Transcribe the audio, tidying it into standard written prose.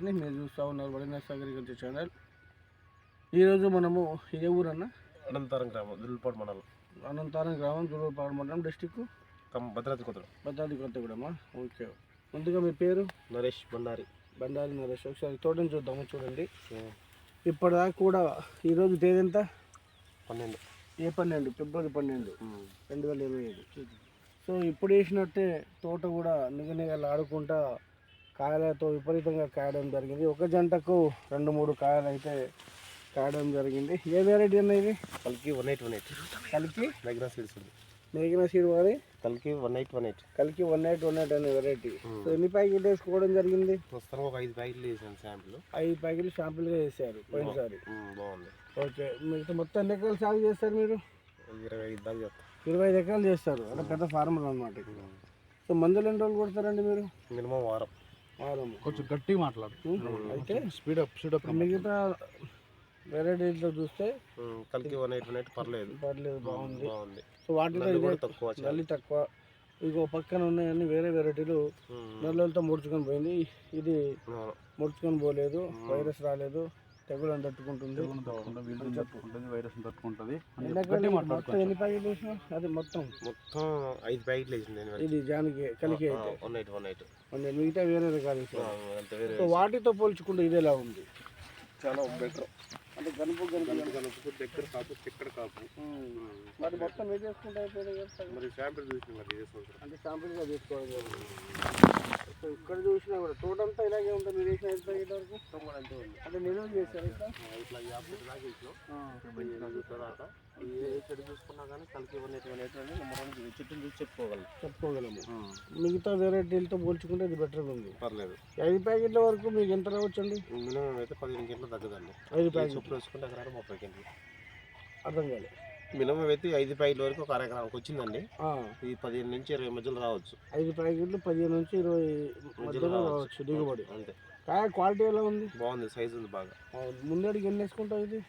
మీరు చూస్తూ ఉన్నారు వడినర్స్ అగ్రికల్చర్ ఛానల్. ఈరోజు మనము ఏ ఊరన్నా? అనంతరం గ్రామం, దుల్పాడు మండలం. అనంతరం గ్రామం, దుల్పాడు మండలం, డిస్టిక్ భద్రాద్రి కొత్తగూడెం. భద్రాద్రి కొత్తగూడెమా? ఓకే. ముందుగా మీ పేరు? నరేష్ బండారి. బండారి నరేష్. ఒకసారి తోటని చూద్దాము, చూడండి. ఇప్పటిదాకా కూడా ఈరోజు తేదీ ఎంత? 12. ఏ 12? ఫిబ్రవరి 12, 2025. సో ఇప్పుడు వేసినట్టే తోట కూడా నిగనిగలు ఆడుకుంటా కాయలతో విపరీతంగా కాయడం జరిగింది. ఒక జంటకు 2-3 కాయలు అయితే కాయడం జరిగింది. ఏ వెరైటీ అన్న ఇది? కల్కి 1818. కలికి మేఘనా సీడ్స్. మేఘనా సీడ్ వారి కల్కి 1818. కలికి 1818 అనే వెరైటీ. సో ఎన్ని ప్యాకెట్ వేసుకోవడం జరిగింది? ప్రస్తుతం ఒక 5 ప్యాకెట్లు వేసాను శాంపుల్. 5 ప్యాకెట్లు శాంపుల్గా వేసారు పోయినసారి. బాగుంది. ఓకే. మిగతా మొత్తం ఎన్ని ఎకరాలు సాగు చేస్తారు మీరు? 25 దాకా చేస్తాం. 25 ఎకరాలు చేస్తారు. అంటే పెద్ద ఫార్మర్ అనమాట. సో మందులు ఎన్ని రోజులు కొడతారండి మీరు? మినిమం వారం. కొంచెం గట్టిగా మాట్లాడు. అయితే స్పీడప్ మిగతా వెరైటీతో చూస్తే కల్కి 1818 పర్లేదు, బాగుంది. బాగుంది. సో వాటిలో తక్కువ. ఇంకో పక్కన ఉన్నాయని వేరే వెరైటీలు నెలలతో ముడుచుకొని పోయింది. ఇది ముడుచుకొని పోలేదు, వైరస్ రాలేదు, తెగులు తట్టుకుంటుంది, వైరస్ తట్టుకుంటుంది. ఎన్ని ప్యాకెట్లు వేసినా? అది మొత్తం 5 ప్యాకెట్లు వేసింది. ఇది జానికి కలికి అయితే 1818. మిగతా వేరే రకాలు. సో వాటితో పోల్చుకుంటే ఇది ఎలా ఉంది? చాలా బెటర్. అంటే గనుపు దగ్గర కాపు, చిక్కడ కాపు. మరి మొత్తం ఏం చేసుకుంటే అయిపోయింది కదా. మరి శాంపిల్ చూసిన అంటే శాంపిల్గా తీసుకోవడం. సో ఇక్కడ చూసినా కూడా తోట అంతా ఇలాగే ఉంటుంది. మీరు వేసిన 5 ప్యాకెట్ వరకు అంతే ఉంది. అంటే నిల్వ చేశారు ఇట్లా 50 దాకా ఇచ్చాం. ఏ చెడు చూసుకున్నా కానీ కలికి 1818 నెంబర్ చెట్టును చూసి చెప్పుకోగలము. మిగతా వెరైటీలతో పోల్చుకుంటే ఇది బెటర్గా ఉంది. పర్లేదు. 5 ప్యాకెట్ల వరకు మీకు ఎంత రావచ్చండి? మినిమం అయితే 15 గంటలు తగ్గదండి. 5 ప్యాకెట్లు చొప్పులు వేసుకుంటే ఎకరాలు 30 గంటలు. అర్థం కాలేదు. మినిమం అయితే 5 ప్యాకెట్ల వరకు ఒక ఎకరానికి వచ్చిందండి. ఇది 15 నుంచి 20 మధ్యలో రావచ్చు. 5 ప్యాకెట్లు 15 నుంచి 20 మధ్యలో రావచ్చు దిగుబడి. అంతే. కాయ క్వాలిటీ ఎలా ఉంది? బాగుంది, సైజు ఉంది బాగా. ముందడికి ఎన్ని వేసుకుంటావు? ఇది